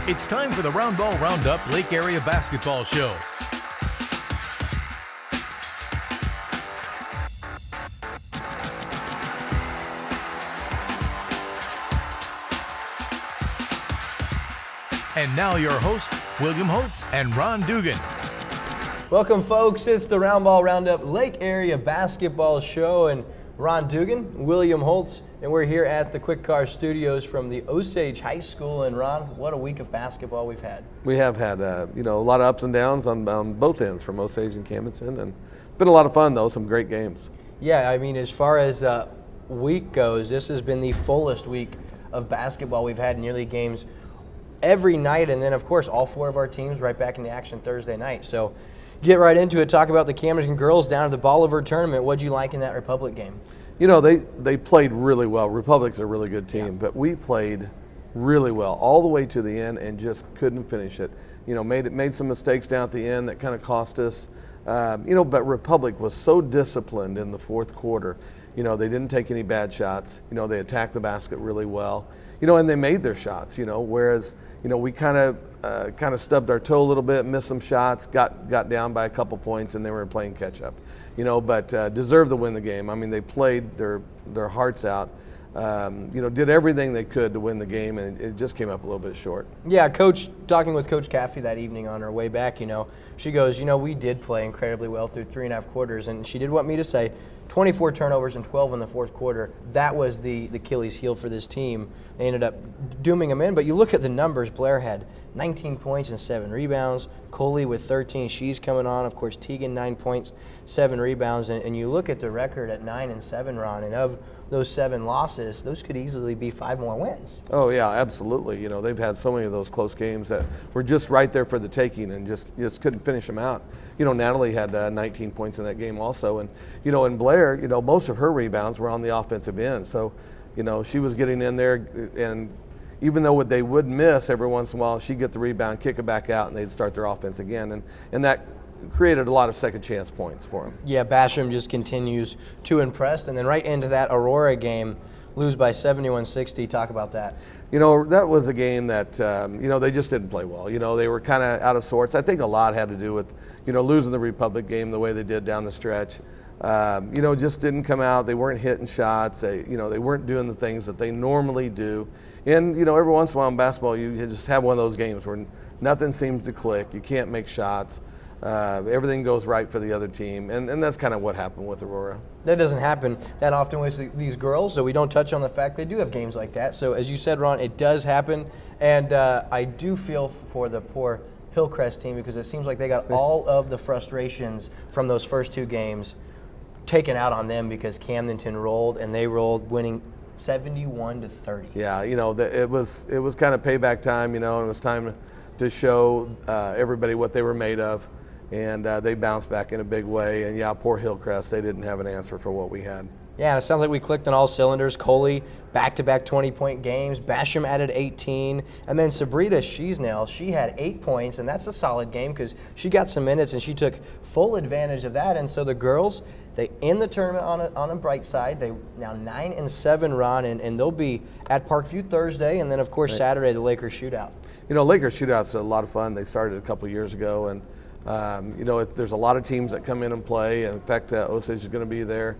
It's time for the Roundball Roundup Lake Area Basketball Show. And now your hosts, William Holtz and Ron Dugan. Welcome, folks. It's the Roundball Roundup Lake Area Basketball Show, and Ron Dugan, William Holtz, and we're here at the Quick Car Studios from the Osage High School. And Ron, what a week of basketball we've had. We have had a lot of ups and downs on both ends from Osage and Camdenton, and it's been a lot of fun though. Some great games. Yeah, I mean, as far as week goes, this has been the fullest week of basketball we've had. Nearly games every night, and then of course all four of our teams right back in the action Thursday night. So get right into it. Talk about the Camdenton girls down at the Bolivar tournament. What'd you like in that Republic game? You know, they played really well. Republic's a really good team, but we played really well all the way to the end and just couldn't finish it. You know, made some mistakes down at the end that kind of cost us. But Republic was so disciplined in the fourth quarter. You know, they didn't take any bad shots. You know, they attacked the basket really well. You know, and they made their shots. You know, whereas we kind of stubbed our toe a little bit, missed some shots, got down by a couple points, and they were playing catch up. But deserved to win the game. I mean, they played their hearts out. Did everything they could to win the game, and it just came up a little bit short. Yeah, talking with Coach Caffey that evening on her way back, she goes, we did play incredibly well through 3.5 quarters, and she did want me to say 24 turnovers and 12 in the fourth quarter. That was the Achilles heel for this team. They ended up dooming them in, but you look at the numbers. Blair had 19 points and 7 rebounds. Coley with 13. She's coming on. Of course, Teagan, 9 points, 7 rebounds. And you look at the record at 9-7, Ron, and of those 7 losses, those could easily be 5 more wins. Oh, yeah, absolutely. They've had so many of those close games that were just right there for the taking and just couldn't finish them out. Natalie had 19 points in that game also. And, in Blair, most of her rebounds were on the offensive end. So, she was getting in there, and even though they would miss every once in a while, she'd get the rebound, kick it back out, and they'd start their offense again. And that created a lot of second chance points for them. Yeah, Basham just continues to impress. And then right into that Aurora game, lose by 71-60. Talk about that. That was a game that, they just didn't play well. They were kind of out of sorts. I think a lot had to do with, losing the Republic game the way they did down the stretch. Just didn't come out. They weren't hitting shots. They weren't doing the things that they normally do. And, every once in a while in basketball, you just have one of those games where nothing seems to click. You can't make shots. Everything goes right for the other team. And that's kind of what happened with Aurora. That doesn't happen that often with these girls, so we don't touch on the fact they do have games like that. So as you said, Ron, it does happen. And I do feel for the poor Hillcrest team because it seems like they got all of the frustrations from those first 2 games taken out on them because Camdenton rolled, and they rolled, winning 71-30. Yeah, it was kind of payback time, and it was time to show everybody what they were made of, and they bounced back in a big way. And yeah, poor Hillcrest, they didn't have an answer for what we had. Yeah, and it sounds like we clicked on all cylinders. Coley, back-to-back 20-point games. Basham added 18. And then Sabrina Sheesnell, she had 8 points, and that's a solid game because she got some minutes, and she took full advantage of that. And so the girls, they end the tournament on a bright side. They now 9-7, Ron, and they'll be at Parkview Thursday, and then, of course, Saturday, the Lakers shootout. Lakers shootout's a lot of fun. They started a couple years ago, and there's a lot of teams that come in and play. And in fact, Osage is going to be there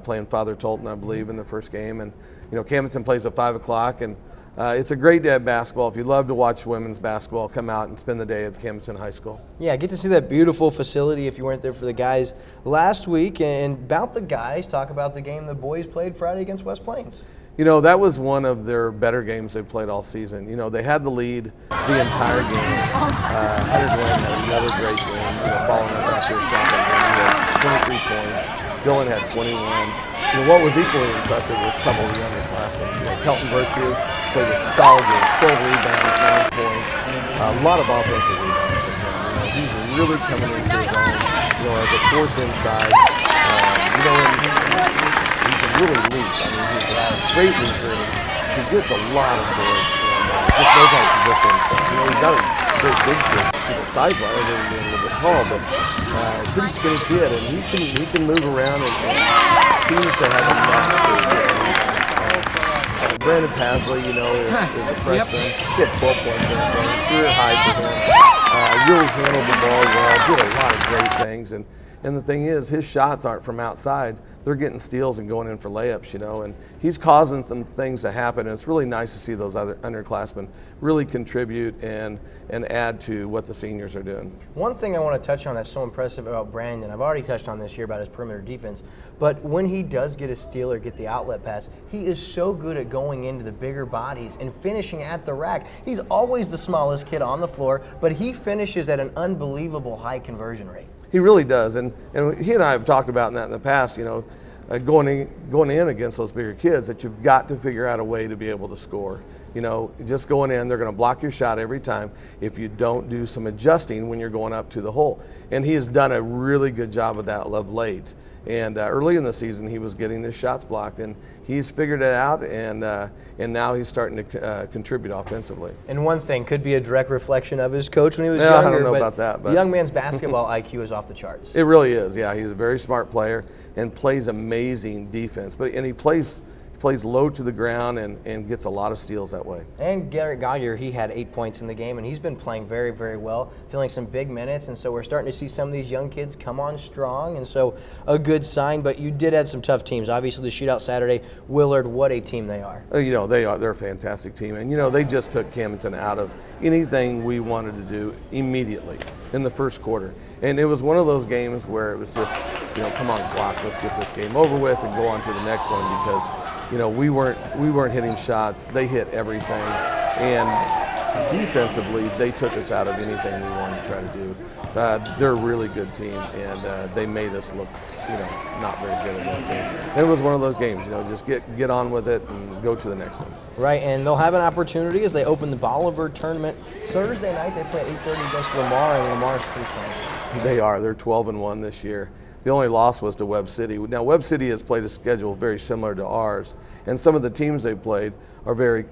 playing Father Tolton, I believe, in the first game. And, Camdenton plays at 5 o'clock. And it's a great day of basketball. If you love to watch women's basketball, come out and spend the day at Camdenton High School. Yeah, get to see that beautiful facility if you weren't there for the guys last week. And about the guys, talk about the game the boys played Friday against West Plains. That was one of their better games they've played all season. They had the lead the entire game. Hunter Glenn had another great game, following up after his shot. He had 23 points. Dylan had 21. What was equally impressive was a couple of the underclassmen. Kelton Virtue played a solid game, 12 rebounds, 9 points. A lot of offensive rebounds from him. He's really coming into his own, as a force inside. He can really leap. I mean, he's a great leaper. He gets a lot of boards and just knows how to position himself. He's got a great big kid, size-wise, being a little bit tall, but pretty skinny kid, and he can move around and seems to have a Brandon Pasley, is a freshman. He had 12 points in that game, career high for him. Really handled the ball well, did a lot of great things. And the thing is, his shots aren't from outside. They're getting steals and going in for layups, and he's causing some things to happen. And it's really nice to see those other underclassmen really contribute and add to what the seniors are doing. One thing I want to touch on that's so impressive about Brandon, I've already touched on this year about his perimeter defense, but when he does get a steal or get the outlet pass, he is so good at going into the bigger bodies and finishing at the rack. He's always the smallest kid on the floor, but he finishes at an unbelievable high conversion rate. He really does, and he and I have talked about that in the past, going in against those bigger kids, that you've got to figure out a way to be able to score. Just going in, they're going to block your shot every time if you don't do some adjusting when you're going up to the hole. And he has done a really good job of that of late. And early in the season, he was getting his shots blocked, and he's figured it out, and now he's starting to contribute offensively. And one thing could be a direct reflection of his coach when he was younger. I don't know about that. But the young man's basketball IQ is off the charts. It really is, yeah. He's a very smart player and plays amazing defense. And he plays low to the ground and gets a lot of steals that way. And Garrett Goggier, he had 8 points in the game, and he's been playing very, very well, filling some big minutes, and so we're starting to see some of these young kids come on strong, and so a good sign. But you did add some tough teams. Obviously, the shootout Saturday, Willard, what a team they are. They're a fantastic team, and they just took Camden out of anything we wanted to do immediately in the first quarter. And it was one of those games where it was just, come on, clock, let's get this game over with and go on to the next one, because we weren't hitting shots. They hit everything, and defensively, they took us out of anything we wanted to try to do. They're a really good team, and they made us look, not very good at that game. And it was one of those games, just get on with it and go to the next one. Right, and they'll have an opportunity as they open the Bolivar tournament Thursday night. They play at 8:30 against Laramore, and Lamare's pretty strong. They are. They're 12-1 this year. The only loss was to Webb City. Now, Webb City has played a schedule very similar to ours, and some of the teams they've played are very,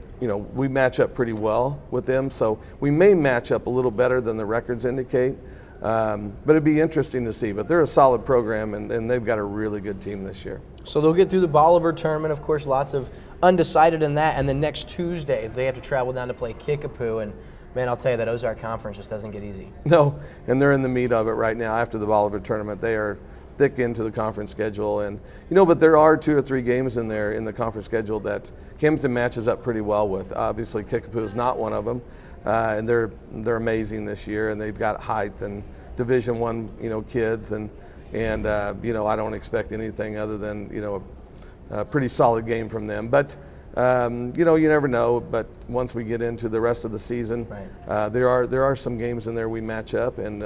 we match up pretty well with them, so we may match up a little better than the records indicate, but it'd be interesting to see. But they're a solid program, and they've got a really good team this year. So they'll get through the Bolivar tournament, of course, lots of undecided in that, and then next Tuesday they have to travel down to play Kickapoo, and man, I'll tell you, that Ozark Conference just doesn't get easy. No, and they're in the meat of it right now. After the Bolivar tournament, they are thick into the conference schedule, and but there are 2 or 3 games in there in the conference schedule that Camden matches up pretty well with. Obviously, Kickapoo is not one of them, and they're amazing this year, and they've got height and Division I, kids, and I don't expect anything other than a pretty solid game from them. But you never know. But once we get into the rest of the season, right. There are some games in there we match up, and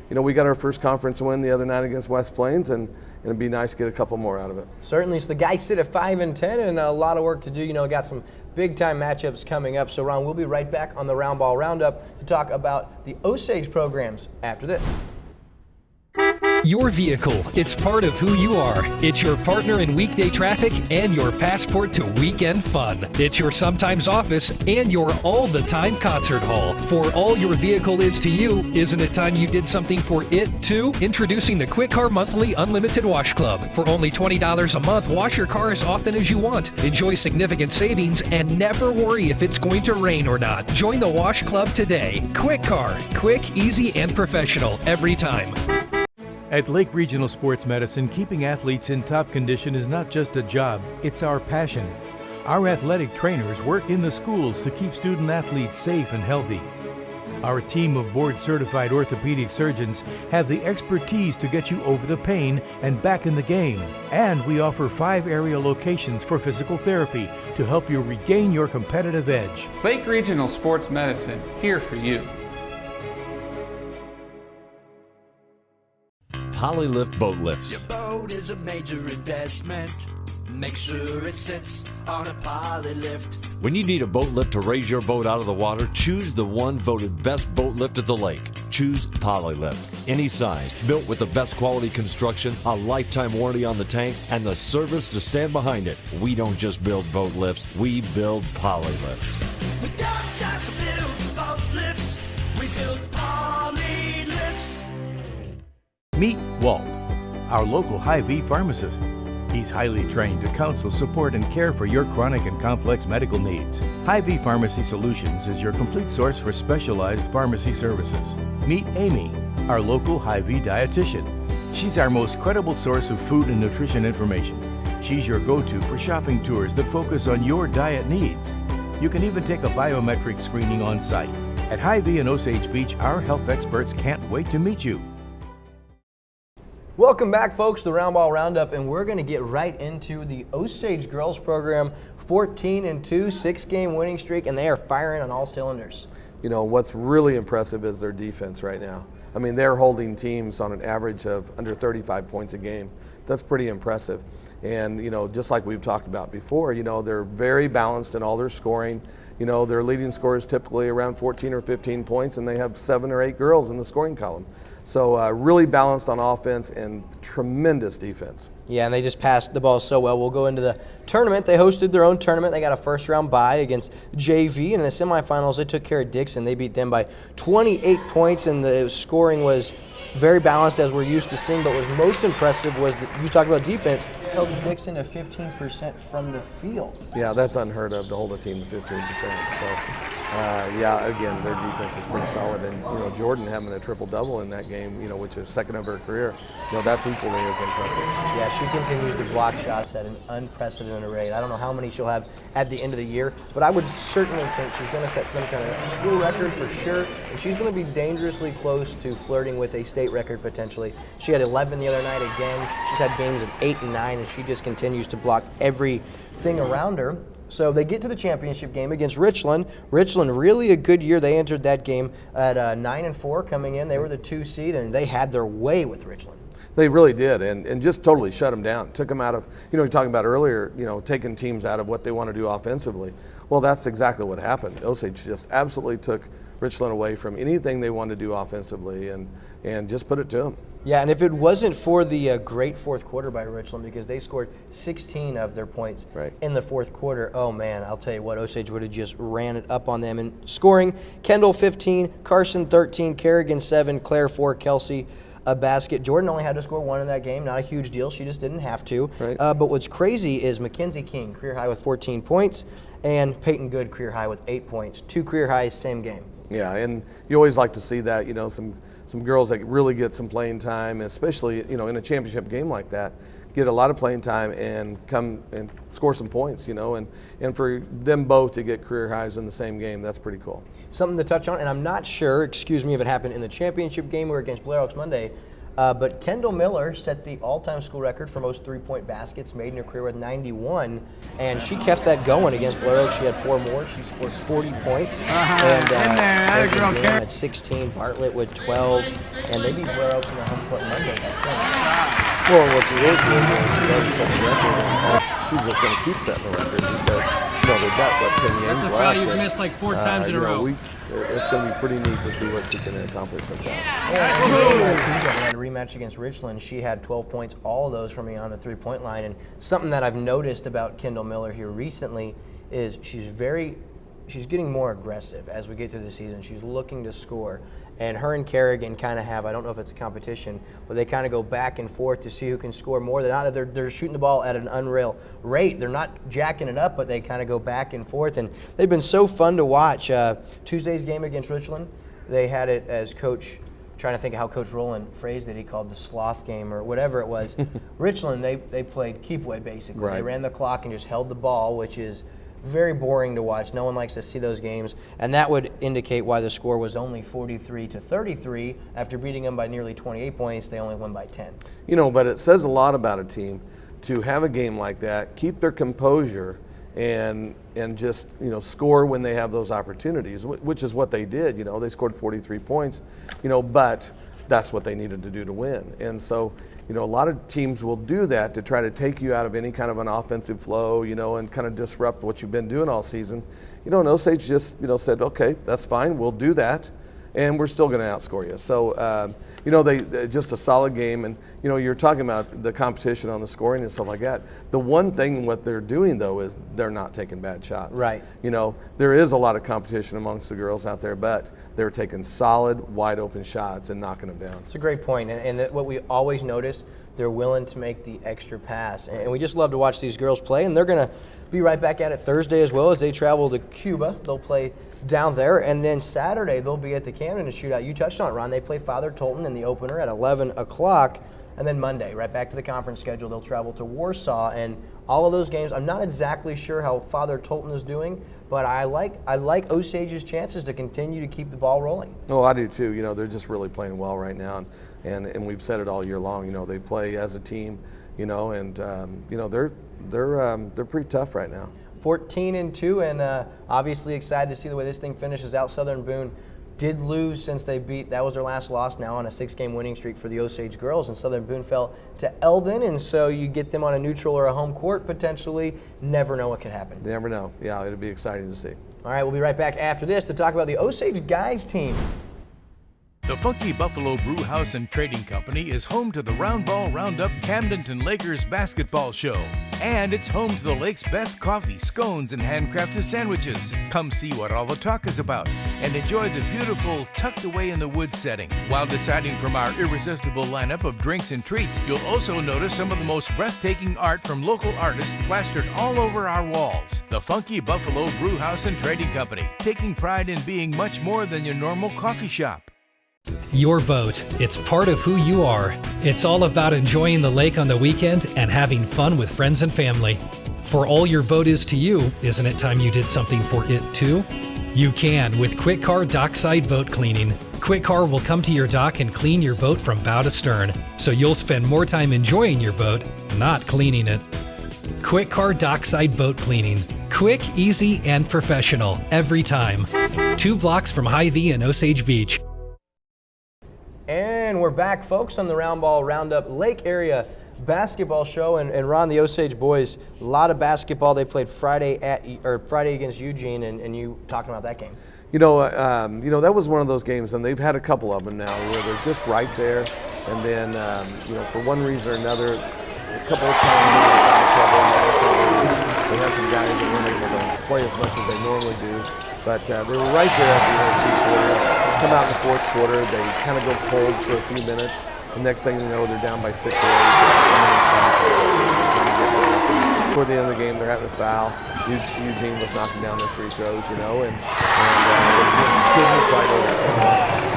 we got our first conference win the other night against West Plains, and it'd be nice to get a couple more out of it. Certainly. So the guys sit at 5-10, and a lot of work to do. Got some big-time matchups coming up. So, Ron, we'll be right back on the Roundball Roundup to talk about the Osage programs after this. Your vehicle, it's part of who you are. It's your partner in weekday traffic and your passport to weekend fun. It's your sometimes office and your all-the-time concert hall. For all your vehicle is to you, isn't it time you did something for it too? Introducing the Quick Car Monthly Unlimited Wash Club. For only $20 a month, wash your car as often as you want. Enjoy significant savings and never worry if it's going to rain or not. Join the Wash Club today. Quick Car. Quick, easy, and professional every time. At Lake Regional Sports Medicine, keeping athletes in top condition is not just a job, it's our passion. Our athletic trainers work in the schools to keep student athletes safe and healthy. Our team of board-certified orthopedic surgeons have the expertise to get you over the pain and back in the game. And we offer 5 area locations for physical therapy to help you regain your competitive edge. Lake Regional Sports Medicine, here for you. Polylift boat lifts. Your boat is a major investment. Make sure it sits on a Polylift. When you need a boat lift to raise your boat out of the water, choose the one voted best boat lift at the lake. Choose Polylift. Any size, built with the best quality construction, a lifetime warranty on the tanks, and the service to stand behind it. We don't just build boat lifts, we build Polylifts. We got time to build boat lifts. We build Polylifts. Meet Walt, our local Hy-Vee pharmacist. He's highly trained to counsel, support, and care for your chronic and complex medical needs. Hy-Vee Pharmacy Solutions is your complete source for specialized pharmacy services. Meet Amy, our local Hy-Vee dietitian. She's our most credible source of food and nutrition information. She's your go-to for shopping tours that focus on your diet needs. You can even take a biometric screening on site. At Hy-Vee and Osage Beach, our health experts can't wait to meet you. Welcome back, folks, to the Roundball Roundup, and we're going to get right into the Osage girls program. 14-2, 6-game winning streak, and they are firing on all cylinders. You know, what's really impressive is their defense right now. I mean, they're holding teams on an average of under 35 points a game. That's pretty impressive. And, you know, just like we've talked about before, you know, they're very balanced in all their scoring. You know, their leading scorers typically around 14 or 15 points, and they have 7 or 8 girls in the scoring column. So really balanced on offense and tremendous defense. Yeah, and they just passed the ball so well. We'll go into the tournament. They hosted their own tournament. They got a first-round bye against JV. And in the semifinals, they took care of Dixon. They beat them by 28 points, and the scoring was very balanced, as we're used to seeing. But what was most impressive was that you talked about defense, held Dixon to 15% from the field. Yeah, that's unheard of to hold a team to 15%. So, yeah, again, their defense is pretty solid. And, you know, Jordan having a triple-double in that game, you know, which is second of her career, you know, that's equally as impressive. Yeah, she continues to block shots at an unprecedented rate. I don't know how many she'll have at the end of the year, but I would certainly think she's going to set some kind of school record for sure, and she's going to be dangerously close to flirting with a state record potentially. She had 11 the other night again. She's had games of 8 and 9, and she just continues to block everything around her. So they get to the championship game against Richland. Richland, really a good year. They entered that game at 9-4 coming in. They were the 2 seed, and they had their way with Richland. They really did, and just totally shut them down. Took them out of, you know, you're talking about earlier, you know, taking teams out of what they want to do offensively. Well, that's exactly what happened. Osage just absolutely took Richland away from anything they wanted to do offensively and just put it to them. Yeah, and if it wasn't for the great fourth quarter by Richland, because they scored 16 of their points in the fourth quarter, oh man, I'll tell you what, Osage would have just ran it up on them. And scoring, Kendall 15, Carson 13, Kerrigan 7, Claire 4, Kelsey a basket. Jordan only had to score 1 in that game, not a huge deal, she just didn't have to. But what's crazy is Mackenzie King, career high with 14 points, and Peyton Good, career high with 8 points. 2 career highs, same game. Yeah, and you always like to see that, you know, some girls that really get some playing time, especially, you know, in a championship game like that, get a lot of playing time and come and score some points, you know, and for them both to get career highs in the same game, that's pretty cool. Something to touch on, and I'm not sure, excuse me, if it happened in the championship game or against Blair Oaks Monday, but Kendall Miller set the all-time school record for most three-point baskets made in her career with 91, and she kept that going against Blair Oaks. She had 4 more. She scored 40 points. And Karen had 16, Bartlett with 12, and they beat Blair Oaks in the home court Monday. Well, what's really cool is set the record. She's just going to keep setting the record because, you know, they've got, what, 10 games left. That's a foul you've missed like 4 times in a row. It's going to be pretty neat to see what she can accomplish with that. Had a rematch against Richland. She had 12 points, all of those from beyond the three-point line. And something that I've noticed about Kendall Miller here recently is she's getting more aggressive as we get through the season. She's looking to score. And her and Kerrigan kind of have, I don't know if it's a competition, but they kind of go back and forth to see who can score more. They're shooting the ball at an unreal rate. They're not jacking it up, but they kind of go back and forth. And they've been so fun to watch. Tuesday's game against Richland, they had it as Coach, trying to think of how Coach Rowland phrased it, he called the sloth game or whatever it was. Richland, they played keep away basically. Right. They ran the clock and just held the ball, which is very boring to watch. No one likes to see those games, and that would indicate why the score was only 43-33. After beating them by nearly 28 points, they only won by 10. You know, but it says a lot about a team to have a game like that, keep their composure, and just, you know, score when they have those opportunities, which is what they did. You know, they scored 43 points, you know, but that's what they needed to do to win. And so, you know, a lot of teams will do that to try to take you out of any kind of an offensive flow, you know, and kind of disrupt what you've been doing all season. You know, and Osage just, you know, said, okay, that's fine, we'll do that, and we're still going to outscore you. So, you know, they just a solid game. And, you know, you're talking about the competition on the scoring and stuff like that. The one thing what they're doing, though, is they're not taking bad shots. Right. You know, there is a lot of competition amongst the girls out there, but they're taking solid, wide-open shots and knocking them down. It's a great point. And what we always notice, They're willing to make the extra pass. And we just love to watch these girls play, and they're going to be right back at it Thursday as well as they travel to Cuba. They'll play down there, and then Saturday they'll be at the Camden to shootout. You touched on it, Ron. They play Father Tolton in the opener at 11 o'clock, and then Monday, right back to the conference schedule, they'll travel to Warsaw. And all of those games, I'm not exactly sure how Father Tolton is doing, but I like Osage's chances to continue to keep the ball rolling. Oh, I do too. They're just really playing well right now, and we've said it all year long. They play as a team, and they're pretty tough right now. 14-2, and obviously excited to see the way this thing finishes out. Southern Boone did lose since they that was their last loss now on a 6-game winning streak for the Osage girls, and Southern Boone fell to Eldon, and so you get them on a neutral or a home court potentially. Never know what could happen. Never know. Yeah, it'll be exciting to see. All right, we'll be right back after this to talk about the Osage guys team. The Funky Buffalo Brew House and Trading Company is home to the Roundball Roundup Camdenton Lakers basketball show. And it's home to the lake's best coffee, scones, and handcrafted sandwiches. Come see what all the talk is about and enjoy the beautiful tucked away in the woods setting. While deciding from our irresistible lineup of drinks and treats, you'll also notice some of the most breathtaking art from local artists plastered all over our walls. The Funky Buffalo Brew House and Trading Company, taking pride in being much more than your normal coffee shop. Your boat, it's part of who you are. It's all about enjoying the lake on the weekend and having fun with friends and family. For all your boat is to you, isn't it time you did something for it too? You can with Quick Car Dockside Boat Cleaning. Quick Car will come to your dock and clean your boat from bow to stern, so you'll spend more time enjoying your boat, not cleaning it. Quick Car Dockside Boat Cleaning. Quick, easy, and professional every time. 2 blocks from Hy-Vee and Osage Beach. And we're back, folks, on the Roundball Roundup Lake Area Basketball Show. And Ron, the Osage boys, a lot of basketball. They played Friday against Eugene, and you talking about that game? That was one of those games, and they've had a couple of them now where they're just right there, and then for one reason or another, a couple of times they had some guys that weren't able to play as much as they normally do, but they were right there at the end of the quarter. Come out in the fourth quarter, they kind of go cold for a few minutes. The next thing you know, they're down by 6 or 8. Toward the end of the game, they're having a foul. Eugene was knocking down their free throws, and they just couldn't quite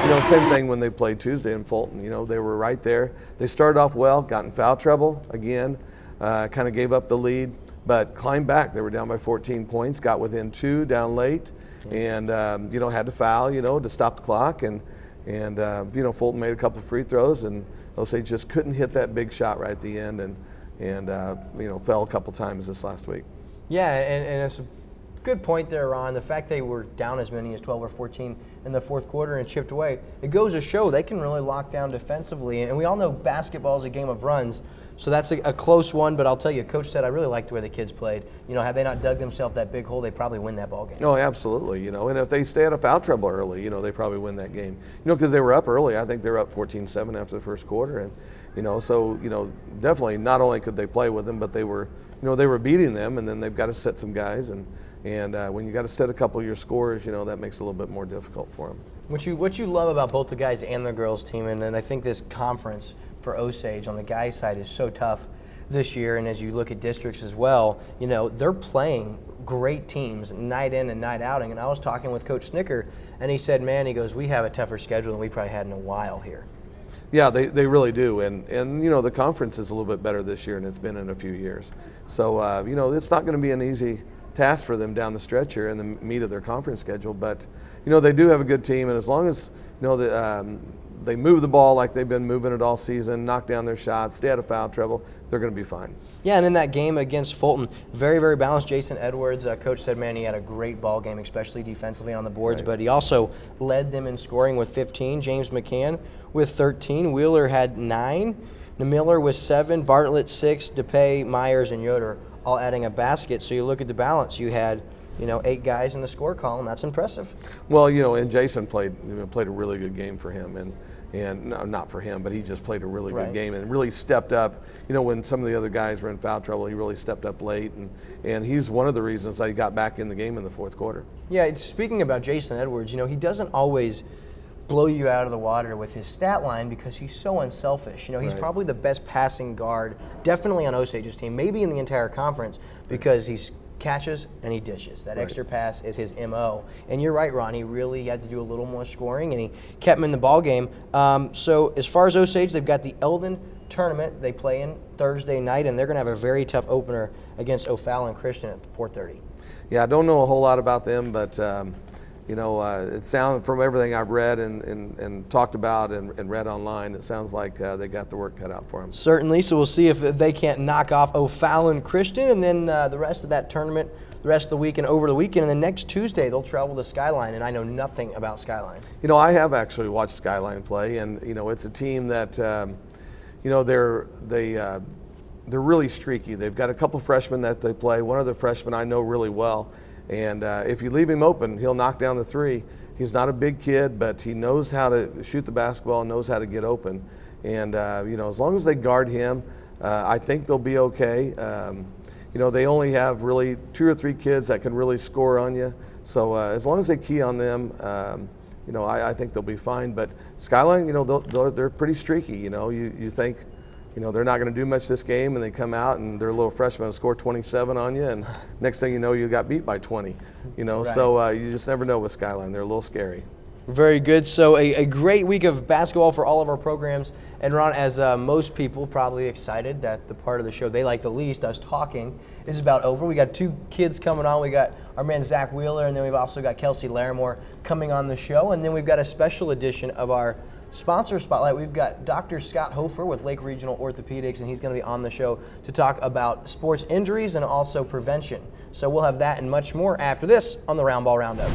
overcome. Same thing when they played Tuesday in Fulton. They were right there. They started off well, got in foul trouble again, kind of gave up the lead, but climbed back. They were down by 14 points, got within 2 down late. And had to foul, to stop the clock, and Fulton made a couple free throws, and Osage just couldn't hit that big shot right at the end, and fell a couple times this last week. Yeah, and it's a good point there, Ron. The fact they were down as many as 12 or 14 in the fourth quarter and chipped away, it goes to show they can really lock down defensively. And we all know basketball is a game of runs, so that's a close one. But I'll tell you, Coach said I really liked the way the kids played. Had they not dug themselves that big hole, they probably win that ball game. Oh, absolutely. And if they stay out of foul trouble early, they probably win that game. Because they were up early. I think they were up 14-7 after the first quarter, and definitely not only could they play with them, but they were beating them, and then they've got to set some guys, and when you got to set a couple of your scores, that makes it a little bit more difficult for them. What you love about both the guys and the girls team, and I think this conference for Osage on the guys side is so tough this year, and as you look at districts as well, they're playing great teams night in and night out. And I was talking with Coach Snicker, and he said, man, he goes, we have a tougher schedule than we've probably had in a while here. Yeah, they really do, and the conference is a little bit better this year than it's been in a few years. So it's not going to be an easy task for them down the stretch here in the meat of their conference schedule, but they do have a good team, and as long as they move the ball like they've been moving it all season, knock down their shots, stay out of foul trouble, they're going to be fine. Yeah, and in that game against Fulton, very, very balanced. Jason Edwards, Coach said, man, he had a great ball game, especially defensively on the boards, but he also led them in scoring with 15. James McCann with 13. Wheeler had 9. Miller with 7. Bartlett 6. DePay, Myers, and Yoder all adding a basket. So you look at the balance. You had 8 guys in the score column. That's impressive. Well, and Jason played a really good game for him, and no, not for him, but he just played a really good game and really stepped up. When some of the other guys were in foul trouble, he really stepped up late, and he's one of the reasons I got back in the game in the fourth quarter. Yeah, speaking about Jason Edwards, he doesn't always blow you out of the water with his stat line because he's so unselfish. You know, he's Right. probably the best passing guard, definitely on Osage's team, maybe in the entire conference, because he's catches and he dishes. That extra pass is his MO. And you're right, Ron. He really had to do a little more scoring, and he kept him in the ball game. So as far as Osage, they've got the Eldon tournament they play in Thursday night, and they're going to have a very tough opener against O'Fallon Christian at 4:30. Yeah, I don't know a whole lot about them, but it sounds, from everything I've read and talked about and read online, it sounds like they got the work cut out for them. Certainly, so we'll see if they can't knock off O'Fallon Christian, and then the rest of that tournament, the rest of the week and over the weekend, and then next Tuesday they'll travel to Skyline, and I know nothing about Skyline. You know, I have actually watched Skyline play, and it's a team that they're really streaky. They've got a couple freshmen that they play. One of the freshmen I know really well. And if you leave him open, he'll knock down the three. He's not a big kid, but he knows how to shoot the basketball and knows how to get open. And, as long as they guard him, I think they'll be okay. They only have really 2 or 3 kids that can really score on you. So as long as they key on them, I think they'll be fine. But Skyline, they're pretty streaky. You think, they're not going to do much this game, and they come out and they're a little freshman and score 27 on you, and next thing you know, you got beat by 20. Right. So you just never know with Skyline. They're a little scary. Very good. So a great week of basketball for all of our programs. And Ron, as most people probably excited that the part of the show they like the least, us talking, is about over. We got 2 kids coming on. We got our man Zach Wheeler, and then we've also got Kelsey Laramore coming on the show. And then we've got a special edition of our sponsor spotlight. We've got Dr. Scott Hofer with Lake Regional Orthopedics, and he's going to be on the show to talk about sports injuries and also prevention. So we'll have that and much more after this on the Roundball Roundup.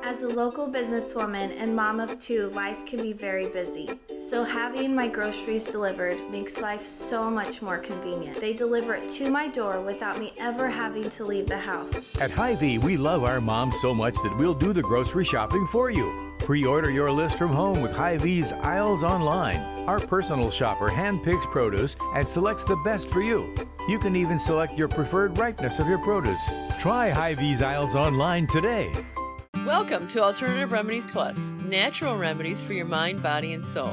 As a local businesswoman and mom of 2, life can be very busy. So having my groceries delivered makes life so much more convenient. They deliver it to my door without me ever having to leave the house. At Hy-Vee, we love our moms so much that we'll do the grocery shopping for you. Pre-order your list from home with Hy-Vee's Aisles Online. Our personal shopper handpicks produce and selects the best for you. You can even select your preferred ripeness of your produce. Try Hy-Vee's Aisles Online today. Welcome to Alternative Remedies Plus, natural remedies for your mind, body, and soul.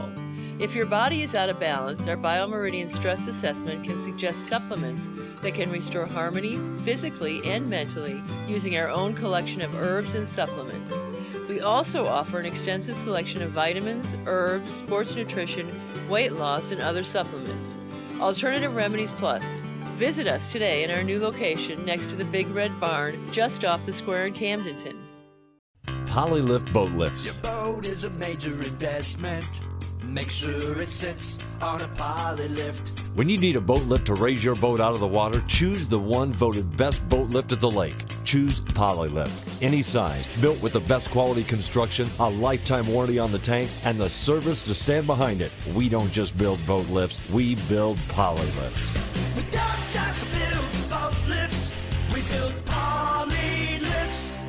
If your body is out of balance, our BioMeridian Stress Assessment can suggest supplements that can restore harmony physically and mentally using our own collection of herbs and supplements. We also offer an extensive selection of vitamins, herbs, sports nutrition, weight loss, and other supplements. Alternative Remedies Plus. Visit us today in our new location next to the Big Red Barn, just off the square in Camdenton. Polylift boat lifts. Your boat is a major investment. Make sure it sits on a poly lift. When you need a boat lift to raise your boat out of the water, choose the one voted best boat lift at the lake. Choose Polylift. Any size, built with the best quality construction, a lifetime warranty on the tanks, and the service to stand behind it. We don't just build boat lifts, we build Polylifts. We got time to build boat lifts. We build poly lifts.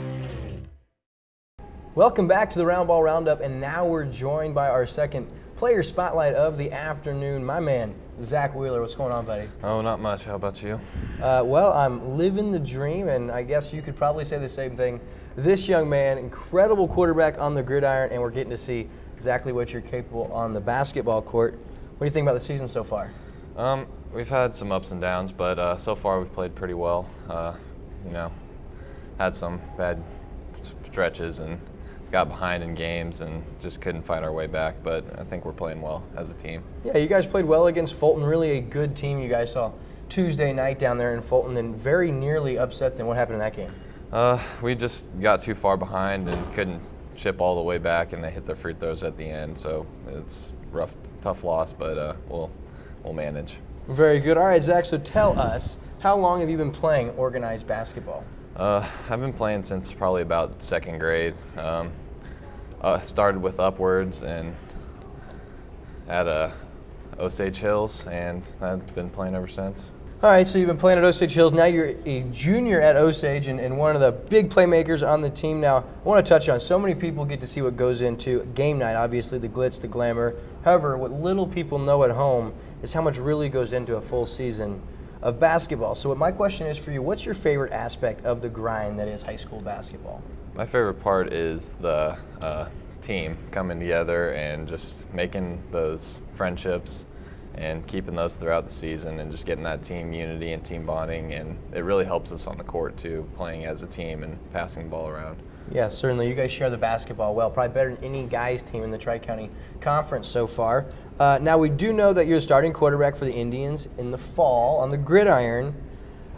Welcome back to the Roundball Roundup, and now we're joined by our second player spotlight of the afternoon, my man, Zach Wheeler. What's going on, buddy? Oh, not much. How about you? Well, I'm living the dream, and I guess you could probably say the same thing. This young man, incredible quarterback on the gridiron, and we're getting to see exactly what you're capable on the basketball court. What do you think about the season so far? We've had some ups and downs, but so far we've played pretty well. Had some bad stretches and got behind in games and just couldn't find our way back, but I think we're playing well as a team. Yeah, you guys played well against Fulton, really a good team you guys saw Tuesday night down there in Fulton, and very nearly upset them. What happened in that game? We just got too far behind and couldn't chip all the way back, and they hit their free throws at the end, so it's rough, tough loss, but we'll manage. Very good. All right, Zach, so tell us, how long have you been playing organized basketball? I've been playing since probably about second grade. Started with Upwards and at Osage Hills, and I've been playing ever since. All right, so you've been playing at Osage Hills. Now you're a junior at Osage and one of the big playmakers on the team. Now, I want to touch on, so many people get to see what goes into game night, obviously the glitz, the glamour. However, what little people know at home is how much really goes into a full season of basketball. So what my question is for you, what's your favorite aspect of the grind that is high school basketball? My favorite part is the team coming together and just making those friendships and keeping those throughout the season and just getting that team unity and team bonding, and it really helps us on the court too, playing as a team and passing the ball around. Yeah, certainly. You guys share the basketball well, probably better than any guys team in the Tri-County Conference so far. Now, we do know that you're the starting quarterback for the Indians in the fall on the gridiron.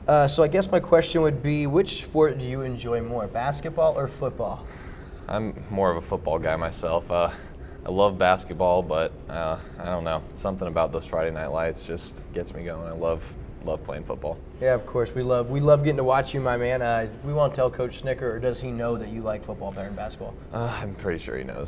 So I guess my question would be, which sport do you enjoy more, basketball or football? I'm more of a football guy myself. I love basketball, but I don't know. Something about those Friday night lights just gets me going. I love playing football. Yeah, of course. We love getting to watch you, my man. We want to tell Coach Snicker, or does he know that you like football better than basketball? I'm pretty sure he knows.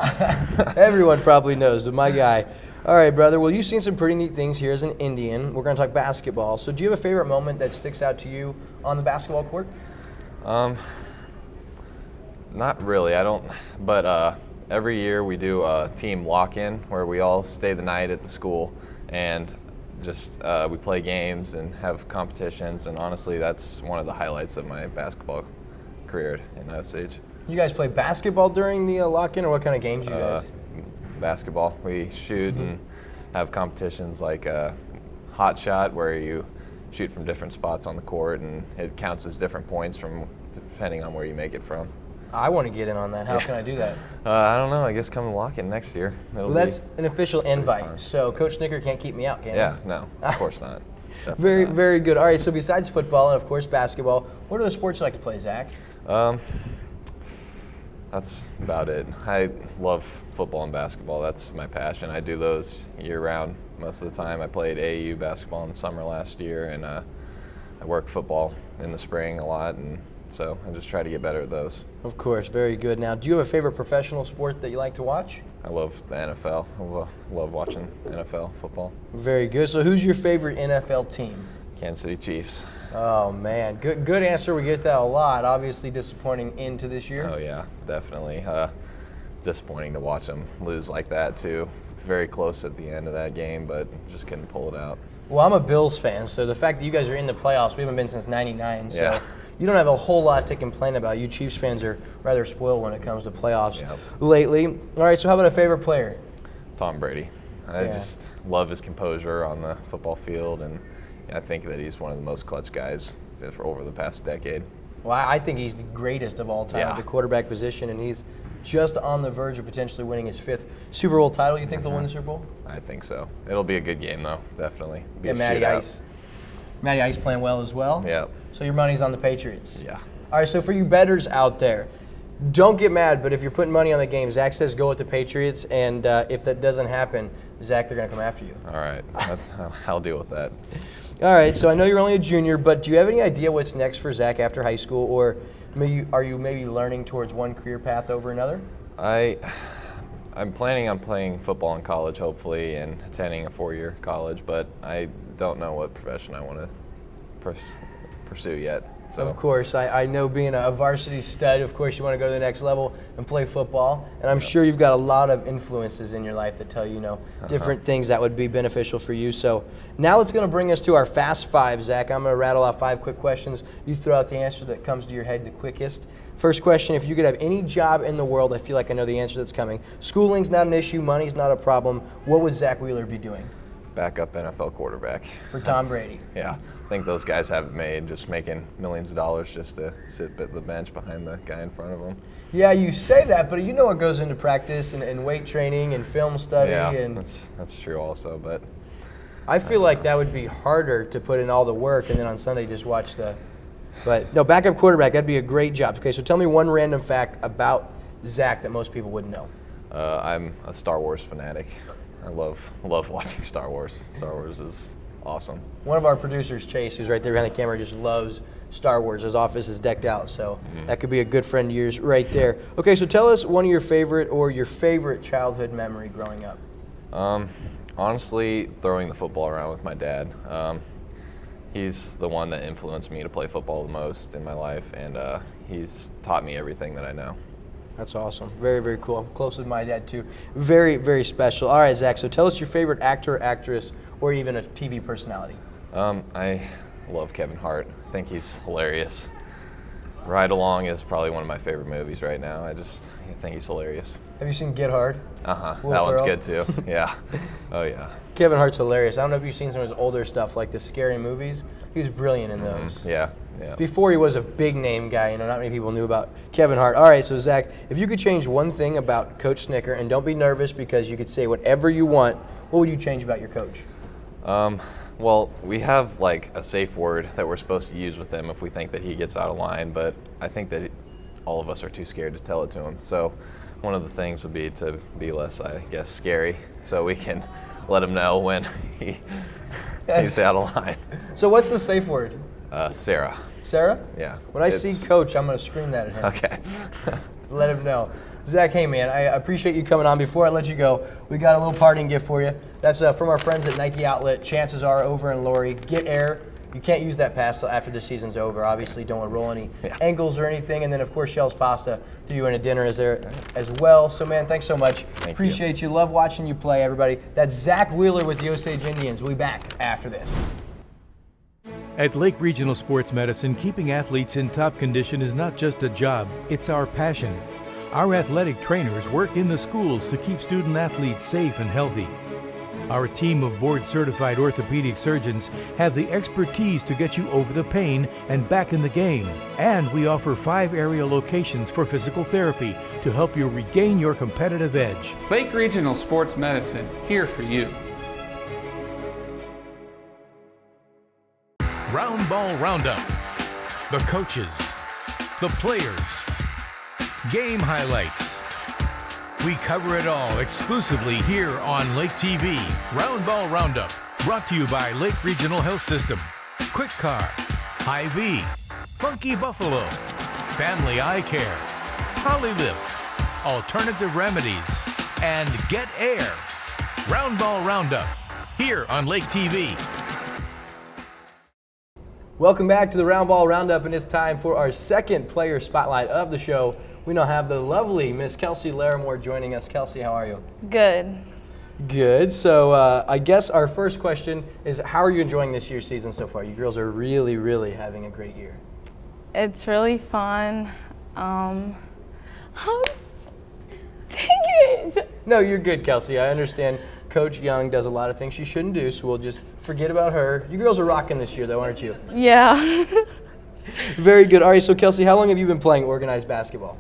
Everyone probably knows, but my guy. All right, brother. Well, you've seen some pretty neat things here as an Indian. We're going to talk basketball. So do you have a favorite moment that sticks out to you on the basketball court? Not really. I don't. But every year we do a team lock-in where we all stay the night at the school and just we play games and have competitions. And honestly, that's one of the highlights of my basketball career in Osage. You guys play basketball during the lock-in, or what kind of games do you guys? Basketball. We shoot and have competitions like hot shot, where you shoot from different spots on the court, and it counts as different points from depending on where you make it from. I want to get in on that. How can I do that? I don't know. I guess come to lock-in next year. Well, that's an official invite, so Coach Snicker can't keep me out, can he? Yeah, no, of course not. Very, very good. All right, so besides football and, of course, basketball, what other sports you like to play, Zach? That's about it. I love football and basketball. That's my passion. I do those year-round most of the time. I played AAU basketball in the summer last year, and I work football in the spring a lot, and so I just try to get better at those. Of course, very good. Now, do you have a favorite professional sport that you like to watch? I love the NFL. I love watching NFL football. Very good. So who's your favorite NFL team? Kansas City Chiefs. Oh, man. Good answer. We get that a lot. Obviously disappointing into this year. Oh, yeah, definitely. Disappointing to watch them lose like that, too. Very close at the end of that game, but just couldn't pull it out. Well, I'm a Bills fan, so the fact that you guys are in the playoffs, we haven't been since '99, so yeah. You don't have a whole lot to complain about. You Chiefs fans are rather spoiled when it comes to playoffs lately. All right, so how about a favorite player? Tom Brady. I just love his composure on the football field, and I think that he's one of the most clutch guys for over the past decade. Well, I think he's the greatest of all time at the quarterback position, and he's just on the verge of potentially winning his 5th Super Bowl title. You think they'll win the Super Bowl? I think so. It'll be a good game, though, definitely. Yeah, Matty Ice. Matty Ice playing well as well? Yeah. So your money's on the Patriots? Yeah. All right, so for you bettors out there, don't get mad, but if you're putting money on the game, Zach says go with the Patriots, and if that doesn't happen, Zach, they're going to come after you. All right. I'll deal with that. All right, so I know you're only a junior, but do you have any idea what's next for Zach after high school, or are you maybe learning towards one career path over another? I'm planning on playing football in college, hopefully, and attending a 4-year college, but I don't know what profession I want to pursue yet. So. Of course, I know being a varsity stud, of course you want to go to the next level and play football, and I'm sure you've got a lot of influences in your life that tell you, different things that would be beneficial for you. So now it's going to bring us to our Fast Five, Zach. I'm going to rattle off 5 quick questions. You throw out the answer that comes to your head the quickest. First question, if you could have any job in the world, I feel like I know the answer that's coming. Schooling's not an issue, money's not a problem. What would Zach Wheeler be doing? Backup NFL quarterback. For Tom Brady? Yeah. I think those guys have it made, just making millions of dollars just to sit at the bench behind the guy in front of them. Yeah, you say that, but you know what goes into practice and weight training and film study. Yeah, and that's true also, but I feel like that would be harder to put in all the work and then on Sunday just watch the – but no, backup quarterback, that'd be a great job. Okay, so tell me one random fact about Zach that most people wouldn't know. I'm a Star Wars fanatic. I love watching Star Wars. Star Wars is awesome. One of our producers, Chase, who's right there behind the camera, just loves Star Wars. His office is decked out, so that could be a good friend of yours right there. Okay, so tell us one of your favorite childhood memory growing up. Honestly, throwing the football around with my dad. He's the one that influenced me to play football the most in my life, and he's taught me everything that I know. That's awesome. Very, very cool. I'm close with my dad, too. Very, very special. All right, Zach, so tell us your favorite actor, actress, or even a TV personality. I love Kevin Hart. I think he's hilarious. Ride Along is probably one of my favorite movies right now. I think he's hilarious. Have you seen Get Hard? That Will one's Ferrell? good too. Yeah. Oh yeah. Kevin Hart's hilarious. I don't know if you've seen some of his older stuff, like the scary movies. He was brilliant in those. Yeah. Before he was a big name guy, not many people knew about Kevin Hart. All right, so Zach, if you could change one thing about Coach Snicker, and don't be nervous because you could say whatever you want, what would you change about your coach? Well, we have like a safe word that we're supposed to use with him if we think that he gets out of line, but I think that all of us are too scared to tell it to him. So one of the things would be to be less, I guess, scary, so we can let him know when he's out of line. So what's the safe word? Sarah. Sarah? Yeah. When I see Coach, I'm going to scream that at him. Okay. Let him know. Zach, hey man, I appreciate you coming on. Before I let you go, we got a little parting gift for you. That's from our friends at Nike Outlet. Chances are over in Laurie. Get Air. You can't use that pass till after the season's over. Obviously, don't want to roll any ankles or anything. And then, of course, Shell's Pasta threw you in a dinner as well. So, man, thanks so much. Appreciate you. Love watching you play, everybody. That's Zach Wheeler with the Osage Indians. We'll be back after this. At Lake Regional Sports Medicine, keeping athletes in top condition is not just a job, it's our passion. Our athletic trainers work in the schools to keep student athletes safe and healthy. Our team of board-certified orthopedic surgeons have the expertise to get you over the pain and back in the game. And we offer 5 area locations for physical therapy to help you regain your competitive edge. Lake Regional Sports Medicine, here for you. Roundball Roundup. The coaches, the players, game highlights. We cover it all exclusively here on Lake TV. Roundball Roundup, brought to you by Lake Regional Health System, Quick Car, Hy-Vee, Funky Buffalo, Family Eye Care, Polylift, Alternative Remedies, and Get Air. Roundball Roundup, here on Lake TV. Welcome back to the Roundball Roundup, and it's time for our second player spotlight of the show. We now have the lovely Miss Kelsey Laramore joining us. Kelsey, how are you? Good. Good. So I guess our first question is, how are you enjoying this year's season so far? You girls are really, really having a great year. It's really fun. Dang it! No, you're good, Kelsey. I understand Coach Young does a lot of things she shouldn't do, so we'll just forget about her. You girls are rocking this year, though, aren't you? Yeah. Very good. All right, so Kelsey, how long have you been playing organized basketball?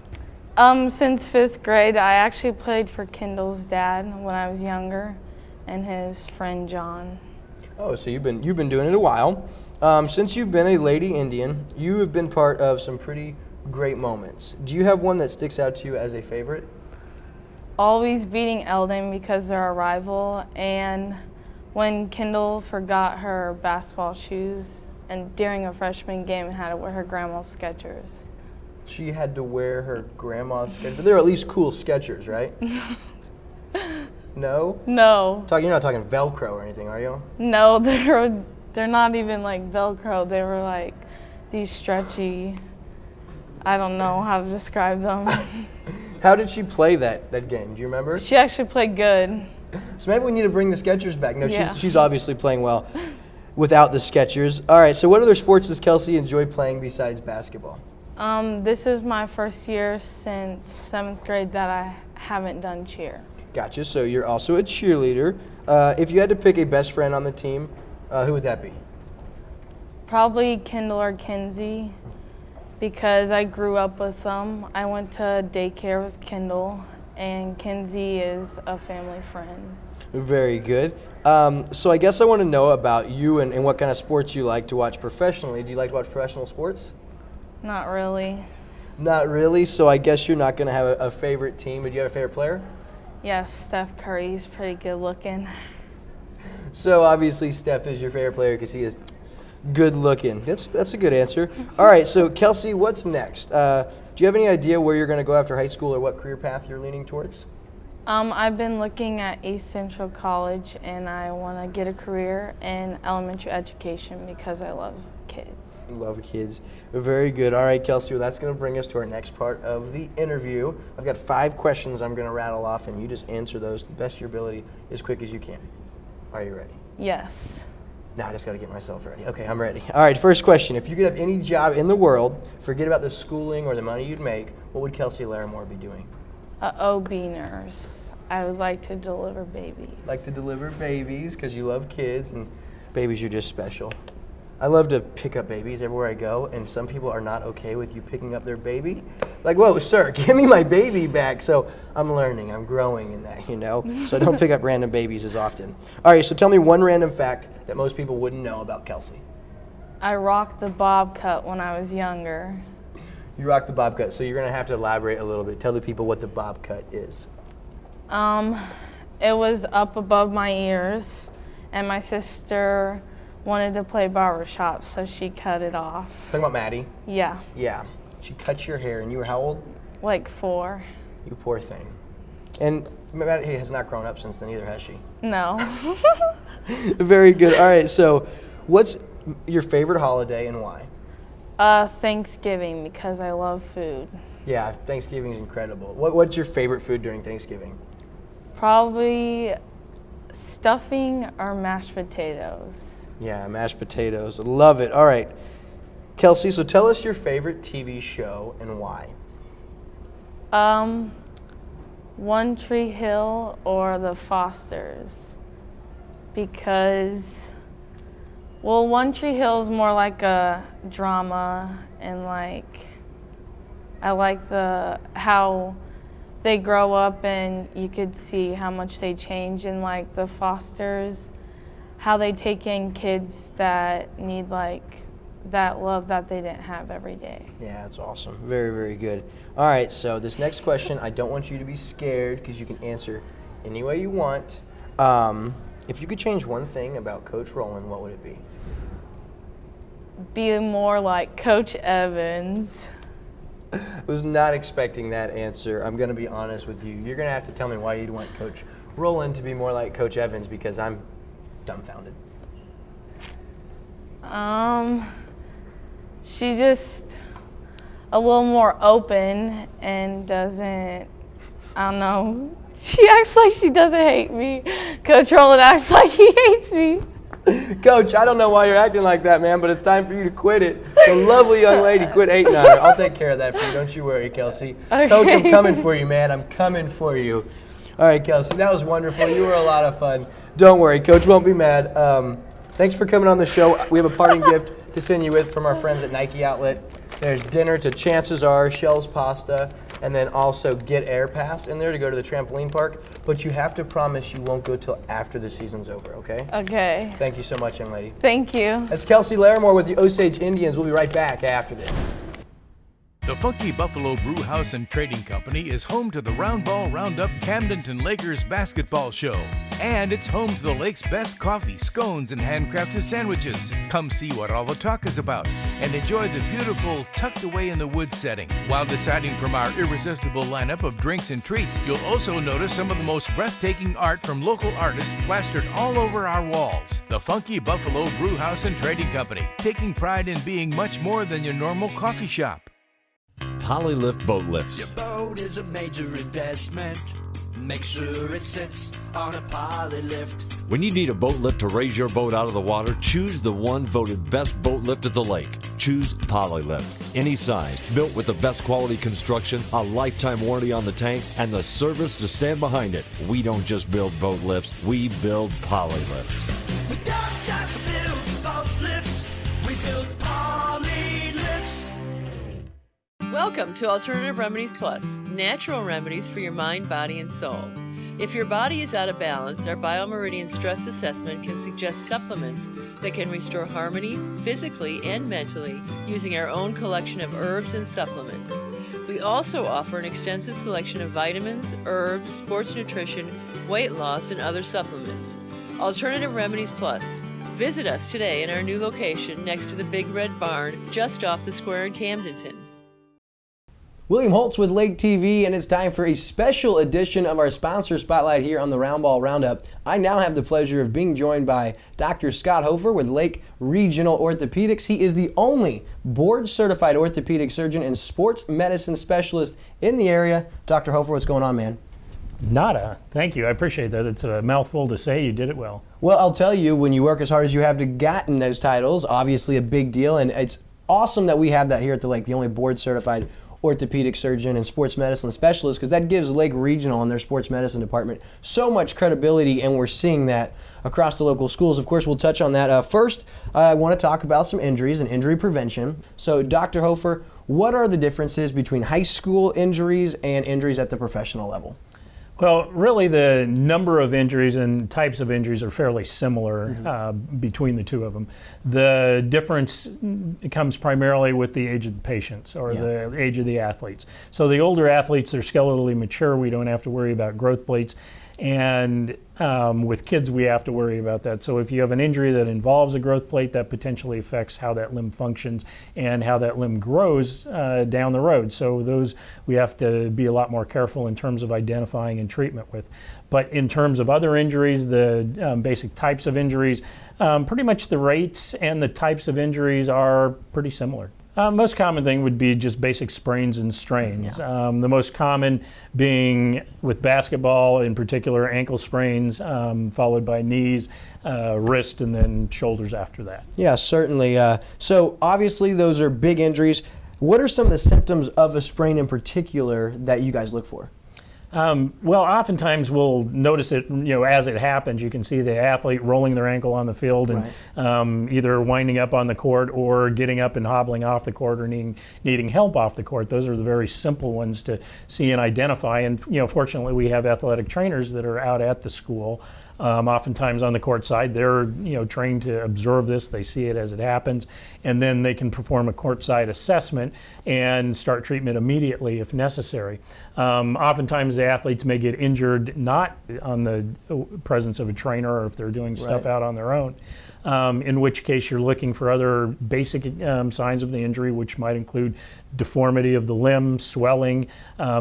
Since 5th grade. I actually played for Kendall's dad when I was younger, and his friend John. Oh, so you've been doing it a while. Since you've been a Lady Indian, you have been part of some pretty great moments. Do you have one that sticks out to you as a favorite? Always beating Eldon because they're a rival, and when Kendall forgot her basketball shoes and during a freshman game and had to wear her grandma's Skechers. She had to wear her grandma's Skechers, but they're at least cool Skechers, right? No? No. You're not talking Velcro or anything, are you? No, they're not even like Velcro. They were like these stretchy, I don't know how to describe them. How did she play that game? Do you remember? She actually played good. So maybe we need to bring the Skechers back. No, yeah. she's obviously playing well without the Skechers. All right, so what other sports does Kelsey enjoy playing besides basketball? This is my first year since 7th grade that I haven't done cheer. Gotcha, so you're also a cheerleader. If you had to pick a best friend on the team, who would that be? Probably Kendall or Kenzie, because I grew up with them. I went to daycare with Kendall, and Kenzie is a family friend. Very good. So I guess I want to know about you and what kind of sports you like to watch professionally. Do you like to watch professional sports? Not really. Not really, so I guess you're not going to have a favorite team. But do you have a favorite player? Yes, Steph Curry is pretty good looking. So obviously Steph is your favorite player because he is good looking. That's a good answer. All right, so Kelsey, what's next? Do you have any idea where you're going to go after high school or what career path you're leaning towards? I've been looking at East Central College, and I want to get a career in elementary education because I love kids. Love kids. Very good. All right, Kelsey, well, that's going to bring us to our next part of the interview. I've got 5 questions I'm going to rattle off, and you just answer those to the best of your ability as quick as you can. Are you ready? Yes. Now I just got to get myself ready. Okay, I'm ready. All right, first question. If you could have any job in the world, forget about the schooling or the money you'd make, what would Kelsey Laramore be doing? A OB nurse. I would like to deliver babies. Like to deliver babies because you love kids and babies are just special. I love to pick up babies everywhere I go, and some people are not okay with you picking up their baby. Like, whoa, sir, give me my baby back. So I'm learning, I'm growing in that, So I don't pick up random babies as often. All right, so tell me one random fact that most people wouldn't know about Kelsey. I rocked the bob cut when I was younger. You rocked the bob cut, so you're gonna have to elaborate a little bit. Tell the people what the bob cut is. It was up above my ears, and my sister wanted to play barbershop, so she cut it off. Talking about Maddie? Yeah. Yeah. She cut your hair, and you were how old? Like 4. You poor thing. And Maddie has not grown up since then either, has she? No. Very good. All right, so what's your favorite holiday and why? Thanksgiving, because I love food. Yeah, Thanksgiving is incredible. What's your favorite food during Thanksgiving? Probably stuffing or mashed potatoes. Yeah, mashed potatoes. Love it. All right. Kelsey, so tell us your favorite TV show and why. One Tree Hill or The Fosters. Because, well, One Tree Hill is more like a drama, and like, I like how they grow up and you could see how much they change, in like The Fosters, how they take in kids that need like that love that they didn't have every day. Yeah, that's awesome. Very, very good. All right, so this next question, I don't want you to be scared because you can answer any way you want. If you could change one thing about Coach Rowland, what would it be? Be more like Coach Evans. I was not expecting that answer. I'm going to be honest with you. You're going to have to tell me why you'd want Coach Rowland to be more like Coach Evans, because I'm dumbfounded. She's just a little more open and doesn't, I don't know, she acts like she doesn't hate me. Coach Rowland acts like he hates me. Coach, I don't know why you're acting like that, man, but it's time for you to quit it. The lovely young lady quit hating on her. I'll take care of that for you. Don't you worry, Kelsey. Okay. Coach, I'm coming for you, man. I'm coming for you. All right, Kelsey, that was wonderful. You were a lot of fun. Don't worry, Coach won't be mad. Thanks for coming on the show. We have a parting gift to send you with from our friends at Nike Outlet. There's dinner to Chances Are, Shell's Pasta, and then also Get Air Pass in there to go to the trampoline park. But you have to promise you won't go till after the season's over, okay? Okay. Thank you so much, young lady. Thank you. That's Kelsey Laramore with the Osage Indians. We'll be right back after this. The Funky Buffalo Brew House and Trading Company is home to the Roundball Roundup Camdenton Lakers basketball show. And it's home to the lake's best coffee, scones, and handcrafted sandwiches. Come see what all the talk is about and enjoy the beautiful tucked away in the woods setting. While deciding from our irresistible lineup of drinks and treats, you'll also notice some of the most breathtaking art from local artists plastered all over our walls. The Funky Buffalo Brew House and Trading Company, taking pride in being much more than your normal coffee shop. Polylift boat lifts. Your boat is a major investment. Make sure it sits on a Polylift. When you need a boat lift to raise your boat out of the water, choose the one voted best boat lift at the lake. Choose Polylift. Any size, built with the best quality construction, a lifetime warranty on the tanks, and the service to stand behind it. We don't just build boat lifts, we build Polylifts. We don't just build boat lifts, we build Polylifts. Welcome to Alternative Remedies Plus, natural remedies for your mind, body, and soul. If your body is out of balance, our Biomeridian Stress Assessment can suggest supplements that can restore harmony physically and mentally using our own collection of herbs and supplements. We also offer an extensive selection of vitamins, herbs, sports nutrition, weight loss, and other supplements. Alternative Remedies Plus. Visit us today in our new location next to the Big Red Barn, just off the square in Camdenton. William Holtz with Lake TV, and it's time for a special edition of our sponsor spotlight here on the Roundball Roundup. I now have the pleasure of being joined by Dr. Scott Hofer with Lake Regional Orthopedics. He is the only board-certified orthopedic surgeon and sports medicine specialist in the area. Dr. Hofer, what's going on, man? Nada. Thank you. I appreciate that. It's a mouthful to say. You did it well. Well, I'll tell you, when you work as hard as you have to gotten those titles, obviously a big deal, and it's awesome that we have that here at the Lake, the only board-certified orthopedic surgeon and sports medicine specialist, because that gives Lake Regional and their sports medicine department so much credibility, and we're seeing that across the local schools. Of course, we'll touch on that. First, I want to talk about some injuries and injury prevention. So, Dr. Hofer, what are the differences between high school injuries and injuries at the professional level? Well, really the number of injuries and types of injuries are fairly similar between the two of them. The difference comes primarily with the age of the patients or the age of the athletes. So the older athletes, they're skeletally mature. We don't have to worry about growth plates. And with kids, we have to worry about that. So if you have an injury that involves a growth plate, that potentially affects how that limb functions and how that limb grows down the road. So those we have to be a lot more careful in terms of identifying and treatment with. But in terms of other injuries, the basic types of injuries, pretty much the rates and the types of injuries are pretty similar. Most common thing would be just basic sprains and strains. The most common being with basketball, in particular ankle sprains, followed by knees, wrist, and then shoulders after that. Yeah, certainly. So obviously those are big injuries. What are some of the symptoms of a sprain in particular that you guys look for? Well, oftentimes we'll notice it, as it happens. You can see the athlete rolling their ankle on the field and either winding up on the court or getting up and hobbling off the court or needing help off the court. Those are the very simple ones to see and identify. And, fortunately we have athletic trainers that are out at the school. Oftentimes on the court side, they're trained to observe this. They see it as it happens, and then they can perform a courtside assessment and start treatment immediately if necessary. Oftentimes the athletes may get injured not on the presence of a trainer or if they're doing stuff out on their own. In which case you're looking for other basic signs of the injury, which might include deformity of the limb, swelling.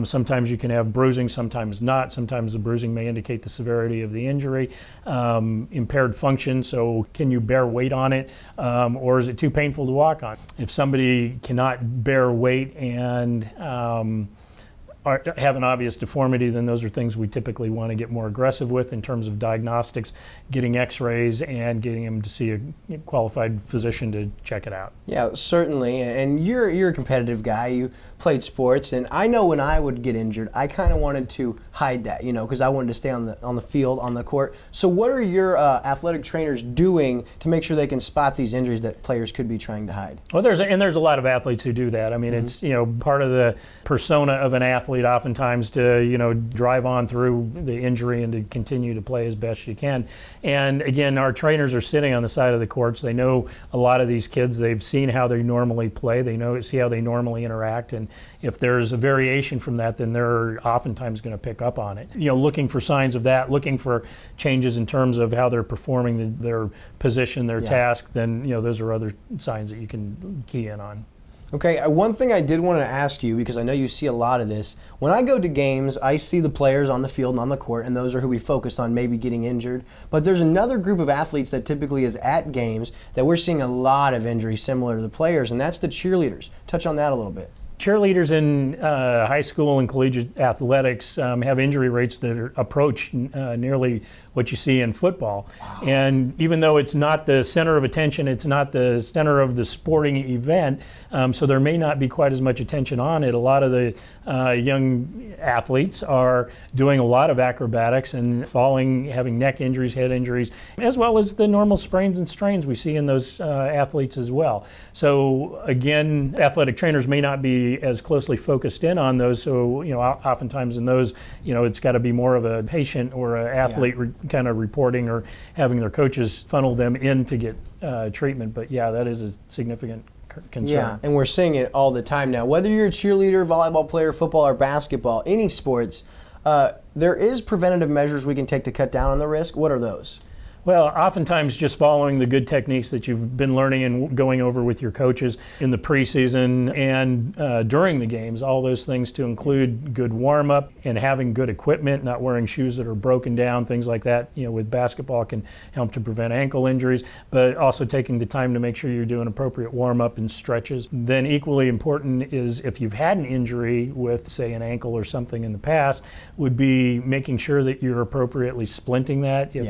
Sometimes you can have bruising, sometimes not. Sometimes the bruising may indicate the severity of the injury. Impaired function, so can you bear weight on it, or is it too painful to walk on? If somebody cannot bear weight and have an obvious deformity, then those are things we typically want to get more aggressive with in terms of diagnostics, getting x-rays and getting them to see a qualified physician to check it out. Yeah, certainly. And you're a competitive guy. You played sports, and I know when I would get injured, I kind of wanted to hide that, because I wanted to stay on the field, on the court. So what are your athletic trainers doing to make sure they can spot these injuries that players could be trying to hide? Well, there's a lot of athletes who do that. I mean, it's part of the persona of an athlete oftentimes to drive on through the injury and to continue to play as best you can. And again, our trainers are sitting on the side of the courts. They know a lot of these kids. They've seen how they normally play. They see how they normally interact, and if there's a variation from that, then they're oftentimes going to pick up on it. Looking for signs of that, looking for changes in terms of how they're performing their position, their task, then those are other signs that you can key in on. Okay, one thing I did want to ask you, because I know you see a lot of this. When I go to games, I see the players on the field and on the court, and those are who we focus on maybe getting injured. But there's another group of athletes that typically is at games that we're seeing a lot of injuries similar to the players, and that's the cheerleaders. Touch on that a little bit. Cheerleaders in high school and collegiate athletics have injury rates that approach nearly what you see in football. Wow. And even though it's not the center of attention, it's not the center of the sporting event, so there may not be quite as much attention on it. A lot of the young athletes are doing a lot of acrobatics and falling, having neck injuries, head injuries, as well as the normal sprains and strains we see in those athletes as well. So again, athletic trainers may not be as closely focused in on those, so oftentimes in those, it's got to be more of a patient or an athlete kind of reporting or having their coaches funnel them in to get treatment. But that is a significant concern. Yeah, and we're seeing it all the time now. Whether you're a cheerleader, volleyball player, football, or basketball, any sports, there is preventative measures we can take to cut down on the risk. What are those? Well, oftentimes just following the good techniques that you've been learning and going over with your coaches in the preseason and during the games, all those things to include good warm-up and having good equipment, not wearing shoes that are broken down, things like that, with basketball can help to prevent ankle injuries, but also taking the time to make sure you're doing appropriate warm-up and stretches. Then equally important is if you've had an injury with, say, an ankle or something in the past, would be making sure that you're appropriately splinting that if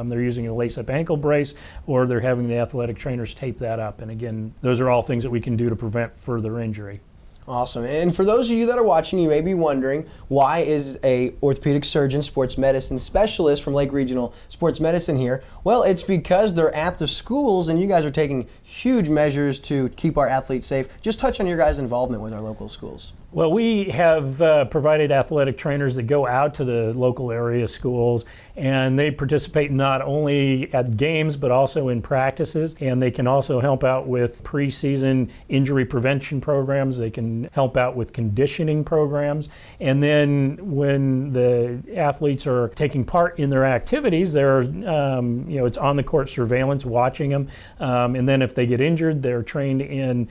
they're using a lace-up ankle brace or they're having the athletic trainers tape that up. And again, those are all things that we can do to prevent further injury. Awesome. And for those of you that are watching, you may be wondering, why is a orthopedic surgeon, sports medicine specialist from Lake Regional Sports Medicine here? Well, it's because they're at the schools and you guys are taking huge measures to keep our athletes safe. Just touch on your guys' involvement with our local schools. Well, we have provided athletic trainers that go out to the local area schools, and they participate not only at games but also in practices, and they can also help out with preseason injury prevention programs. They can help out with conditioning programs, and then when the athletes are taking part in their activities, they're it's on the court surveillance, watching them, and then if they get injured, they're trained in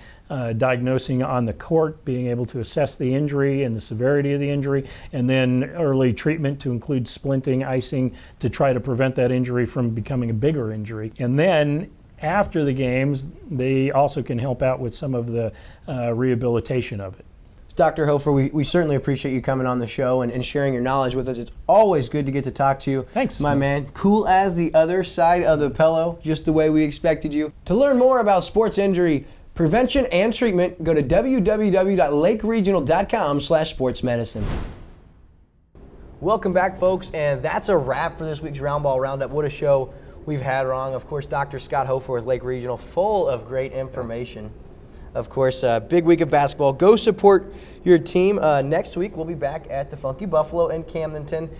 diagnosing on the court, being able to assess the injury and the severity of the injury, and then early treatment to include splinting, icing, to try to prevent that injury from becoming a bigger injury. And then after the games, they also can help out with some of the rehabilitation of it. Dr. Hofer, we certainly appreciate you coming on the show and sharing your knowledge with us. It's always good to get to talk to you. Thanks. My man. Cool as the other side of the pillow, just the way we expected you. To learn more about sports injury prevention and treatment, go to www.lakeregional.com/sportsmedicine. Welcome back, folks, and that's a wrap for this week's Roundball Roundup. What a show we've had, Ron. Of course, Dr. Scott Hofer with Lake Regional, full of great information. Of course, big week of basketball. Go support your team. Next week, we'll be back at the Funky Buffalo in Camdenton.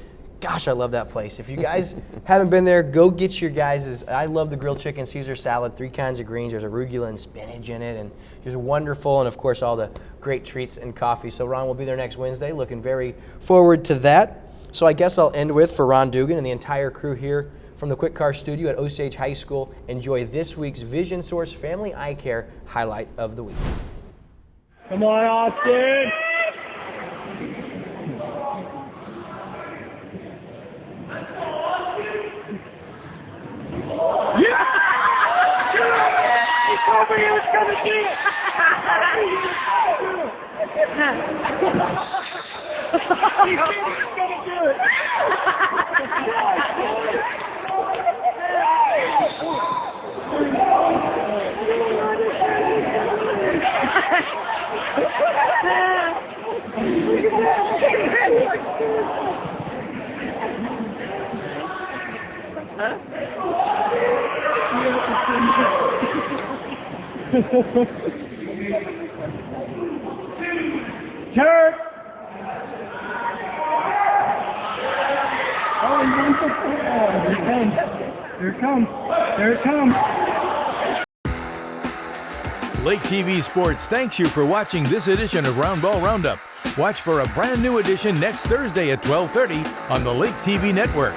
Gosh, I love that place. If you guys haven't been there, go get your guys'. I love the grilled chicken Caesar salad, 3 kinds of greens. There's arugula and spinach in it, and just wonderful. And, of course, all the great treats and coffee. So, Ron will be there next Wednesday. Looking very forward to that. So I guess I'll end with, for Ron Dugan and the entire crew here from the Quick Car Studio at Osage High School, enjoy this week's Vision Source Family Eye Care highlight of the week. Come on, Austin. Yeah! He told me he was going to do it! He said he was going to do it! Turk! Oh, he wants the football. Here it comes. Here it comes. There it comes. Lake TV Sports thanks you for watching this edition of Roundball Roundup. Watch for a brand new edition next Thursday at 12:30 on the Lake TV Network.